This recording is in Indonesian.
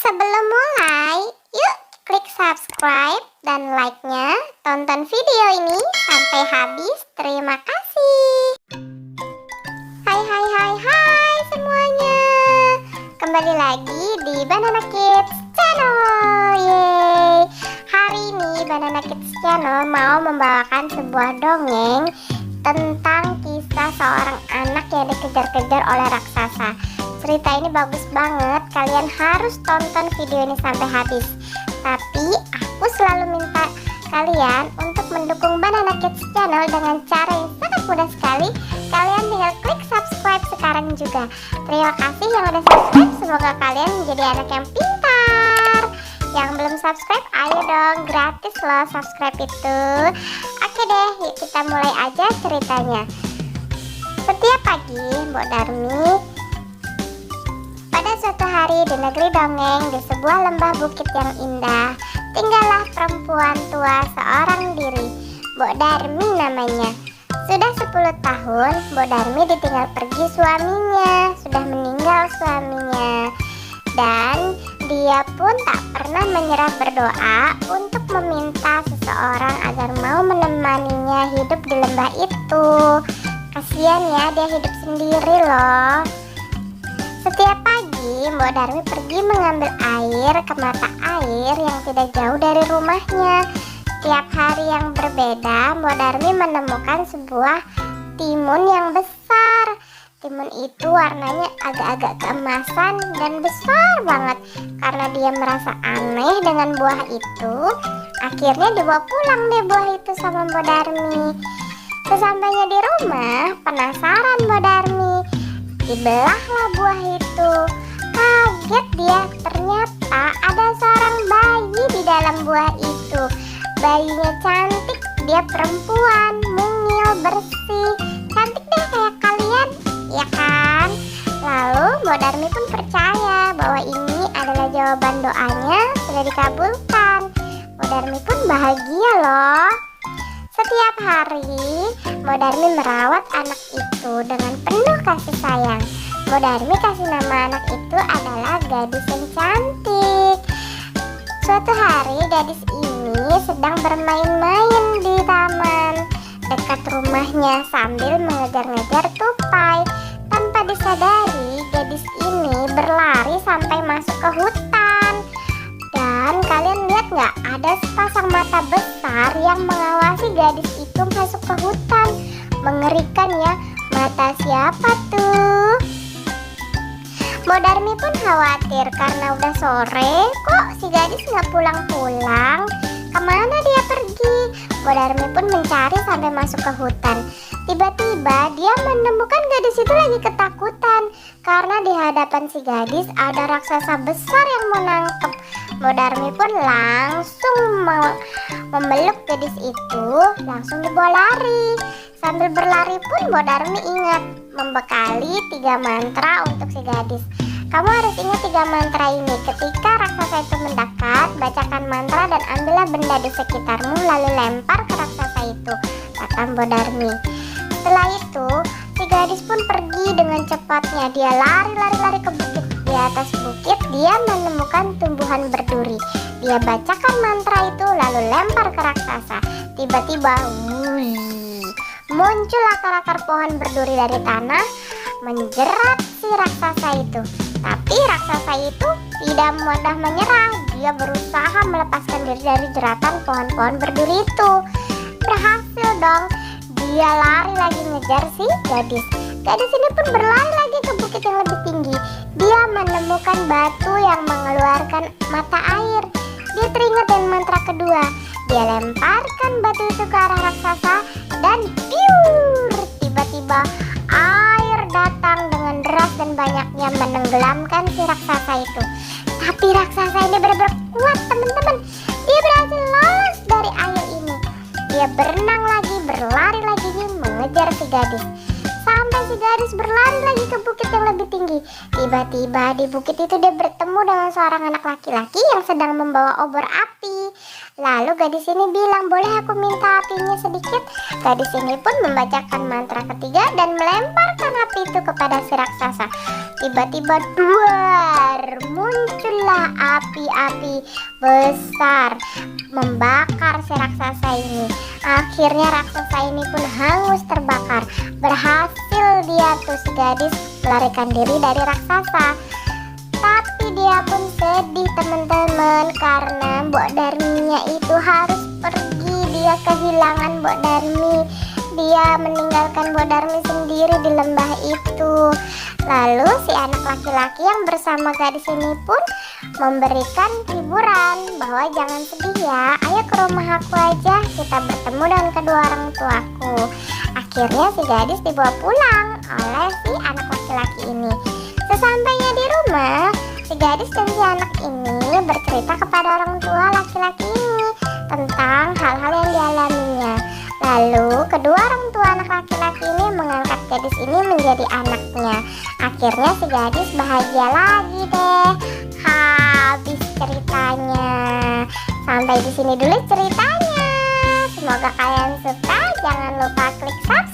Sebelum mulai, yuk klik subscribe dan like-nya. Tonton video ini sampai habis. Terima kasih. Hai semuanya. Kembali lagi di Banana Kids Channel. Yeay. Hari ini Banana Kids Channel mau membawakan sebuah dongeng tentang kisah seorang anak yang dikejar-kejar oleh raksasa. Cerita ini bagus banget, kalian harus tonton video ini sampai habis. Tapi aku selalu minta kalian untuk mendukung Banana Kids Channel dengan cara yang sangat mudah sekali. Kalian tinggal klik subscribe sekarang juga. Terima kasih yang udah subscribe, semoga kalian menjadi anak yang pintar. Yang belum subscribe, ayo dong, gratis loh subscribe itu. Oke deh, yuk kita mulai aja ceritanya. Setiap pagi, Mbok Darmi pada suatu hari di negeri dongeng, di sebuah lembah bukit yang indah, tinggallah perempuan tua seorang diri. Mbok Darmi namanya. Sudah 10 tahun Mbok Darmi ditinggal pergi suaminya. Sudah meninggal suaminya. Dan dia pun tak pernah menyerah berdoa untuk meminta seseorang agar mau menemaninya hidup di lembah itu. Kasian ya, dia hidup sendiri loh. Setiap pagi, Mbok Darmi pergi mengambil air ke mata air yang tidak jauh dari rumahnya. Tiap hari yang berbeda, Mbok Darmi menemukan sebuah timun yang besar. Timun itu warnanya agak-agak keemasan dan besar banget. Karena dia merasa aneh dengan buah itu, akhirnya dibawa pulang deh buah itu sama Mbok Darmi. Sesampainya di rumah, penasaran Mbok Darmi. Dibelahlah buah itu. Kaget dia, ternyata ada seorang bayi di dalam buah itu. Bayinya cantik, dia perempuan, mungil, bersih. Cantik deh kayak kalian, ya kan? Lalu Mbok Darmi pun percaya bahwa ini adalah jawaban doanya sudah dikabulkan. Mbok Darmi pun bahagia loh. Setiap hari, Mbok Darmi merawat anak itu dengan penuh kasih sayang. Mbok Darmi kasih nama anak itu adalah Gadis yang Cantik. Suatu hari, gadis ini sedang bermain-main di taman dekat rumahnya sambil mengejar-ngejar tupai. Tanpa disadari, gadis ini berlari sampai masuk ke hutan. Dan kalian lihat nggak, ada sepasang mata besar yang mengawasi gadis itu masuk ke hutan. Mengerikan ya, mata siapa tuh? Mbok Darmi pun khawatir karena udah sore, kok si gadis nggak pulang-pulang? Kemana dia pergi? Mbok Darmi pun mencari sampai masuk ke hutan. Tiba-tiba dia menemukan gadis itu lagi ketakutan karena di hadapan si gadis ada raksasa besar yang mau nangkep. Mbok Darmi pun langsung memeluk gadis itu, langsung dibawa lari. Sambil berlari pun Mbok Darmi ingat membekali 3 mantra untuk si gadis. Kamu harus ingat 3 mantra ini. Ketika raksasa itu mendekat, bacakan mantra dan ambillah benda di sekitarmu lalu lempar ke raksasa itu, kata Mbok Darmi. Setelah itu, si gadis pun pergi dengan cepatnya. Dia lari ke bukit. Di atas bukit, dia menemukan tumbuhan berduri. Dia bacakan mantra itu lalu lempar ke raksasa. Tiba-tiba, muncul akar-akar pohon berduri dari tanah menjerat si raksasa itu. Tapi raksasa itu tidak mudah menyerah. Dia berusaha melepaskan diri dari jeratan pohon-pohon berduri itu. Berhasil dong. Dia lari lagi ngejar si gadis. Gadis ini pun berlari lagi ke bukit yang lebih tinggi. Dia menemukan batu yang mengeluarkan mata air. Dia teringat dengan mantra kedua. Dia lemparkan batu itu ke arah raksasa dan piur, tiba-tiba air datang dengan deras dan banyaknya menenggelamkan si raksasa itu. Tapi raksasa ini benar-benar kuat teman-teman. Dia berhasil lolos dari air ini. Dia berenang lagi, berlari lagi mengejar si gadis. Sampai si gadis berlari lagi ke bukit yang lebih tinggi. Tiba-tiba di bukit itu dia bertemu dengan seorang anak laki-laki yang sedang membawa obor api. Lalu gadis ini bilang, boleh aku minta apinya sedikit? Gadis ini pun membacakan mantra ketiga dan melemparkan api itu kepada si raksasa. Tiba-tiba duar, muncullah api-api besar membakar si raksasa ini. Akhirnya raksasa ini pun hangus terbakar. Berhasil dia tuh si gadis melarikan diri dari raksasa. Tapi dia pun sedih teman-teman, karena Mbok Darminya itu harus pergi. Dia kehilangan Mbok Darmi. Dia meninggalkan Mbok Darmi sendiri di lembah itu. Lalu si anak laki-laki yang bersama gadis ini pun memberikan hiburan bahwa jangan sedih ya, ayo ke rumah aku aja, kita bertemu dengan kedua orang tuaku. Akhirnya si gadis dibawa pulang oleh si anak laki-laki ini. Sesampainya di rumah, si gadis dan si anak ini bercerita kepada orang tua laki-laki ini tentang hal-hal yang dialaminya. Lalu kedua orang tua anak laki-laki ini mengangkat gadis ini menjadi anaknya. Akhirnya si gadis bahagia lagi deh. Habis ceritanya. Sampai di sini dulu ceritanya. Semoga kalian suka. Jangan lupa klik subscribe